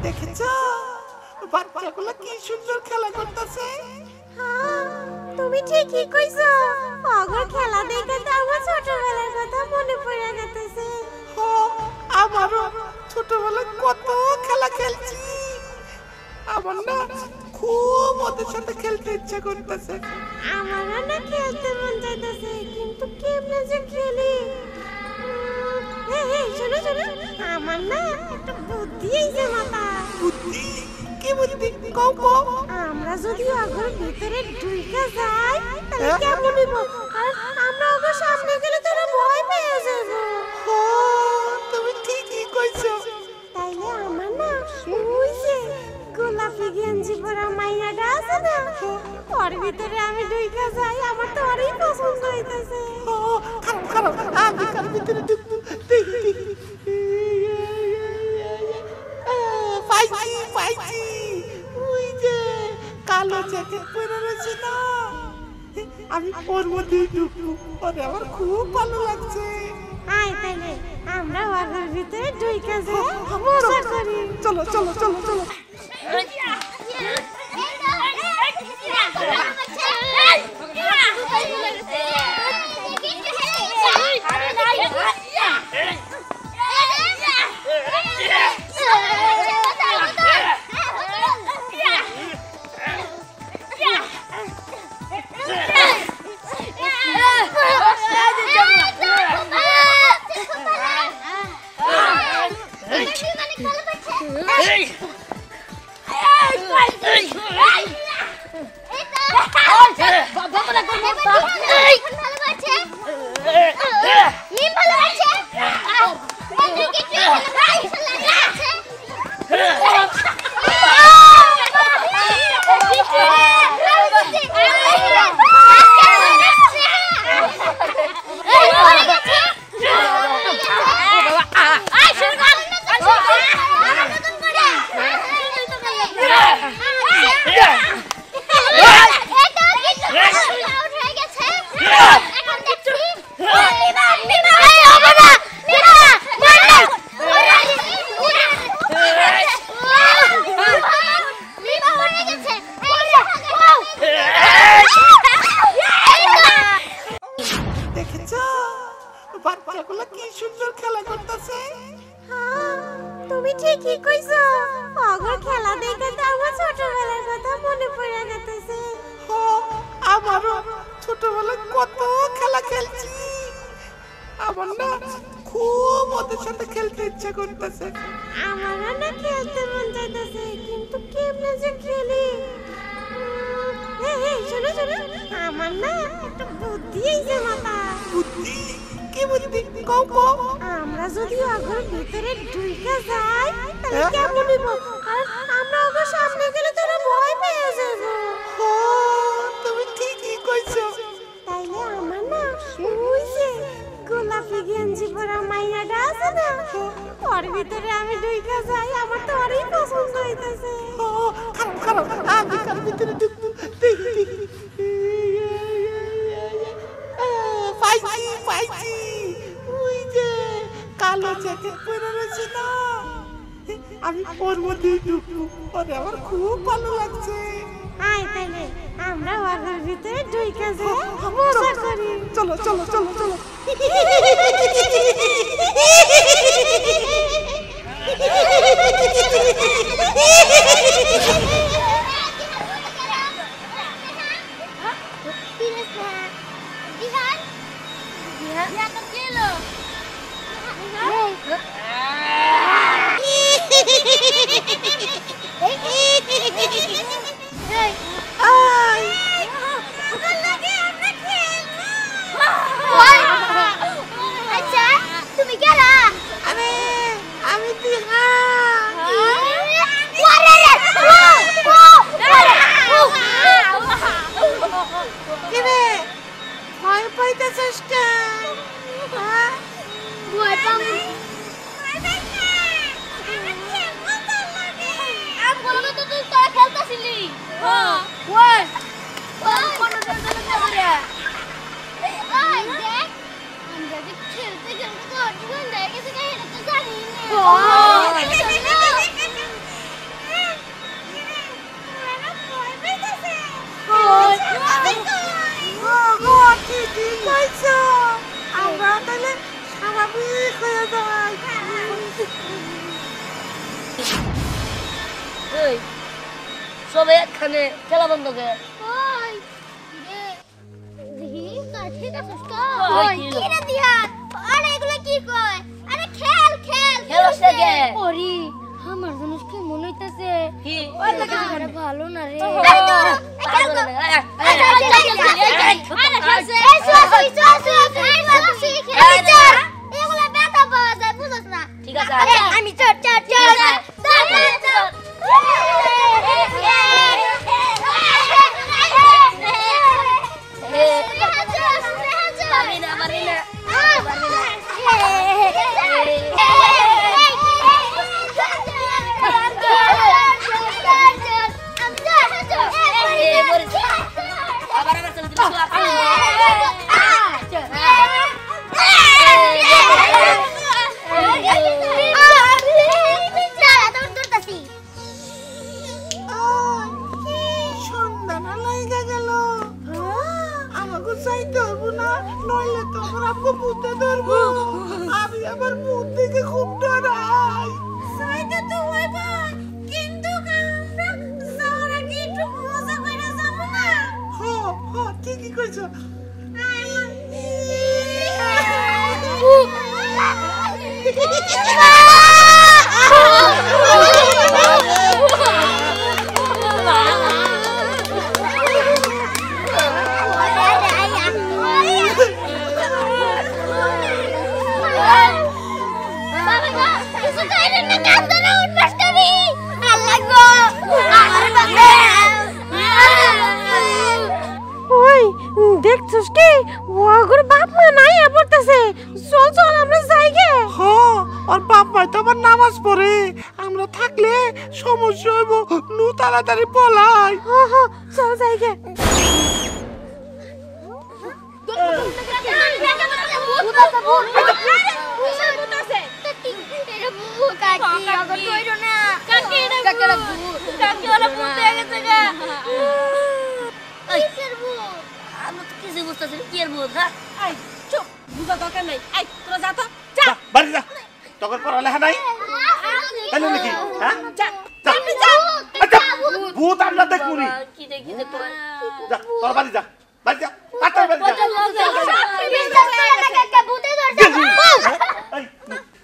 দেখেছ বাচ্চাগুলো কি সুন্দর খেলা করতেছে। তুমি ঠিকই কইছো, অগর খেলা দেখে তো আমার ছোটবেলার কথা মনে পড়ে গেছে। আমারও ছোটবেলায় কত খেলা খেলছি। আমার না খুব ওদের সাথে খেলতে ইচ্ছা করতেছে। আমারও না খেলতে মন চাইতেছে, কিন্তু কেমনে যে খেলি। এই শোনো শোনো, আমার না একটা বুদ্ধি আইছে মাথা। বুদ্ধি? কি বুদ্ধি? কও কও। আমরা যদি অগর ভিতরে ঢুইকা যাই তাহলে কেমন হইব? আর আমরা অগর সামনে গেলে তোরা ভয় পেয়ে যাবো। তুমি ঠিকই কইছো। তাইলে আমার না ওই যে গোলাপি গেঞ্জি পরা মাইয়াটা আছে না, ওর ভিতরে আমি ঢুইকা যাই, আমার তো অনেক পছন্দ হইতেছে। খারাপ খারাপ, আমি কার ভিতরে ঢুকবো। পাইছি পাইছি, ওই যে কালো জ্যাকেট পরে রয়েছে না, আমি ওর মধ্যেই ঢুকবো। ওরে আমার খুব ভালো লাগছে। আয় তাইলে আমরা ওর ভিতরে ঢুইকা যাই, মজা করি। চলো চলো চলো চলো। বাচ্চাগুলো কি সুন্দর খেলা করতেছে। তুমি ঠিকই কইছো, অগর খেলা দেখে তো আমার ছোটবেলার কথা মনে পড়ে গেছে। আমারও ছোটবেলায় কত খেলা খেলছি। আমার না খুব ওদের সাথে খেলতে ইচ্ছা করতেছে। আমারও না খেলতে মন চাইতেছে, কিন্তু কেমনে যে খেলি। এই শোনো শোনো, আমার না একটা বুদ্ধি আইছে মাথা। বুদ্ধি? কি বুদ্ধি? কও কও। আমরা যদি অগর ভিতরে ঢুইকা যাই তাহলে কেমন হইব? আর আমরা অগর সামনে গেলে তোরা ভয় পেয়ে যাবো। তুমি ঠিকই কইছো। তাইলে আমার না ওই যে গোলাপি গেঞ্জি পরা মাইয়াটা আছে না, ওর ভিতরে আমি ঢুইকা যাই, আমার তো অনেক পছন্দ হইতেছে। খারাপ খারাপ, আমি কার ভিতরে ঢুকবো। পাইছি পাইছি, ওই যে কালো জ্যাকেট পরে রয়েছে না, আমি ওর মধ্যেই ঢুকবো। ওরে আমার খুব ভালো লাগছে। আয় তাইলে আমরা ওর ভিতরে ঢুইকা যাই, মজা করি। চলো চলো চলো চলো। আচ্ছা তুমি গেলা? আমি দিহা। কিরে ভয় পাইতেছিস কেন? ভয় পাম খেলতেছিলি? খেলতে খেলতে ওই সবাই একখানে খেলা বন্ধ করে ওই রে দেখি ঠিক আছে তো ওই, ওই কি কি রে দিহান আরে এগুলা কি কয় আরে খেল খেল খেলস না কে? ওরে আমার জিনিস কি মনে হইতাছে কি ওই লাগে আরে ভালো না রে আরে তো, খেল তো। ঠিক আছে আমি চট চট চট সন্ধানা লাইগা গেল আমাকে চাইতে হবো না নইলে তোমার আমাকে ভূতে ধরবো আমি আবার ভূত থেকে খুব ডরাই চাইতে তো হইবা কিন্তু আমরা যাওয়ার আগে একটু মজা করে যাবো না হ হ ঠিকই কইছো ওই দেখছস কি ওগর বাপ মা নাই পড়তাছে চল চল আমরা যাই গে হ আর বাপ মাই তো আবার নামাজ পড়ে আমরা থাকলে সমস্যা হইব নু তাড়াতাড়ি পলাই হ হ চল যাই গে আমি তো কিছু বুঝতেছি না, কি এর ভূত হ্যাঁ আই চুপ বুঝা দরকার নাই আই তোরা যা তো যা বাড়ি যা তোর পড়ালেখা নাই তাই নাকি হ্যাঁ যা যা আচ্ছা ভূত আমরা দেখুনি কি দেখি দেখো যা তোর বাড়ি যা বাড়ি যা তাড়াতাড়ি বাড়ি যা এই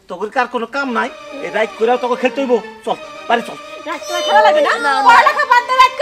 তোর কার কোনো কাম নাই এই রাইট কইরা তোকে খেলতে হইব চল বাড়ি চল রাত তোরা খেলা লাগে না পড়ালেখা বাদ দে রাত